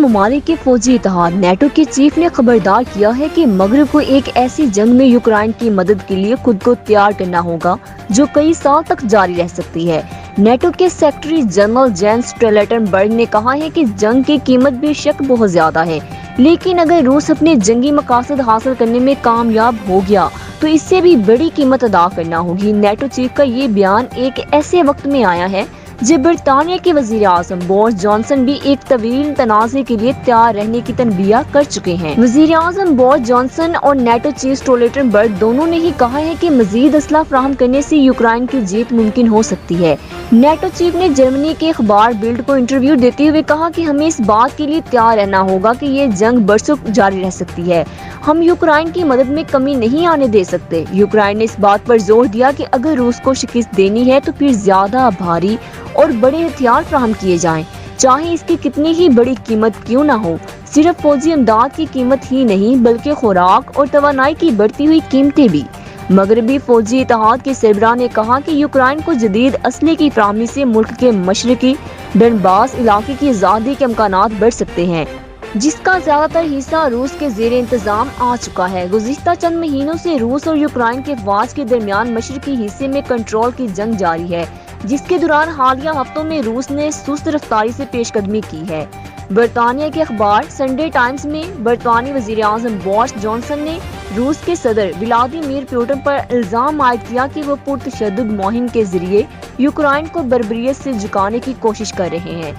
ममालिक के फौजी इत्तेहाद नेटो के चीफ ने खबरदार किया है कि मगरब को एक ऐसी जंग में यूक्रेन की मदद के लिए खुद को तैयार करना होगा जो कई साल तक जारी रह सकती है। नेटो के सेक्रेटरी जनरल जेंस स्टोल्टनबर्ग ने कहा है कि जंग की कीमत बेशक बहुत ज्यादा है, लेकिन अगर रूस अपने जंगी मकासद हासिल करने में कामयाब हो गया तो इससे भी बड़ी कीमत अदा करना होगी। नेटो चीफ का ये बयान एक ऐसे वक्त में आया है जब बरतानिया के वजीर आज़म बोरिस जॉनसन भी एक तवील तनाज़े के लिए तैयार रहने की तनबीह कर चुके हैं। वजीर आज़म बोरिस जॉनसन और नेटो चीफ स्टोल्टनबर्ग दोनों ने ही कहा है कि मजीद असला फराहम करने से यूक्रेन की जीत मुमकिन हो सकती है। नेटो चीफ ने जर्मनी के अखबार बिल्ड को इंटरव्यू देते हुए कहा कि हमें इस बात के लिए तैयार रहना होगा कि ये जंग बरसों जारी रह सकती है। हम यूक्रेन की मदद में कमी नहीं आने दे सकते। यूक्रेन ने इस बात पर जोर दिया कि अगर रूस को शिकस्त देनी है तो फिर ज्यादा भारी और बड़े हथियार फराहम किए जाएं, चाहे इसकी कितनी ही बड़ी कीमत क्यों ना हो। सिर्फ फौजी इमदाद की कीमत ही नहीं बल्कि खुराक और तवानाई की बढ़ती हुई कीमतें भी। मगरबी फौजी इत्तेहाद के सरबराह ने कहा कि यूक्रेन को जदीद असले की फराहमी से मुल्क के मशरकी डनबास इलाके की आज़ादी के इम्कानात बढ़ सकते हैं, जिसका ज्यादातर हिस्सा रूस के ज़ेरे इंतजाम आ चुका है। गुज़िश्ता चंद महीनों से रूस और यूक्रेन के अफवाज के दरमियान मशरकी हिस्से में कंट्रोल की जंग जारी है, जिसके दौरान हालिया हफ्तों में रूस ने सुस्त रफ्तारी से पेशकदमी की है। बरतानिया के अखबार संडे टाइम्स में बरतानी वजीर आज़म बोरिस जॉनसन ने रूस के सदर व्लादिमीर पुतिन पर इल्जाम आयद किया कि वो पुरतशद्दुद मुहिम के जरिए यूक्रेन को बर्बरियत से झुकाने की कोशिश कर रहे हैं।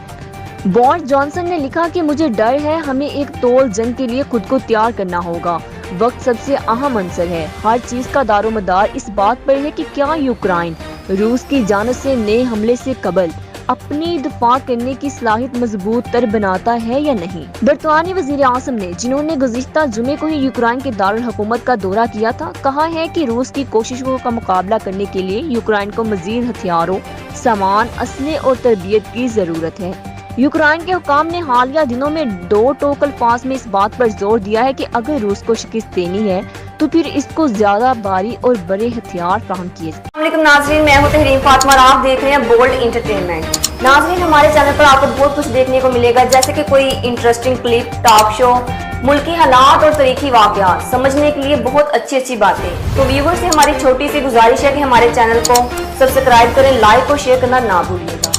बोरिस जॉनसन ने लिखा कि मुझे डर है, हमें एक तोल जंग के लिए खुद को तैयार करना होगा। वक्त सबसे अहम अंसर है। हर चीज का दारोमदार इस बात पर है कि क्या यूक्रेन रूस की जानिब से नए हमले से कबल अपनी दफा करने की सलाहियत मजबूत तर बनाता है या नहीं। बरतानी वजीर आज़म ने, जिन्होंने गुज़िश्ता जुमे को ही यूक्रेन के दारुल हुकूमत का दौरा किया था, कहा है कि रूस की कोशिशों का मुकाबला करने के लिए यूक्रेन को मजीद हथियारों, सामान, असले और तरबियत की जरूरत है। यूक्रेन के हुकाम ने हालिया दिनों में दो टोक अल्फाज में इस बात पर जोर दिया है कि अगर रूस को शिकस्त देनी है तो फिर इसको ज्यादा भारी और बड़े हथियार फराहम किए जाए। अस्सलाम वालेकुम नाज़रीन, मैं हूं तहरीम फातिमा और आप देख रहे हैं बोल्ड एंटरटेनमेंट। नाज़रीन, हमारे चैनल पर आपको बहुत कुछ देखने को मिलेगा, जैसे कि कोई इंटरेस्टिंग क्लिप, टॉक शो, मुल्की हालात और तारीखी वाक़यात समझने के लिए बहुत अच्छी बातें। तो व्यूअर्स से हमारी छोटी सी गुजारिश है कि हमारे चैनल को सब्सक्राइब करें, लाइक और शेयर करना ना भूलिएगा।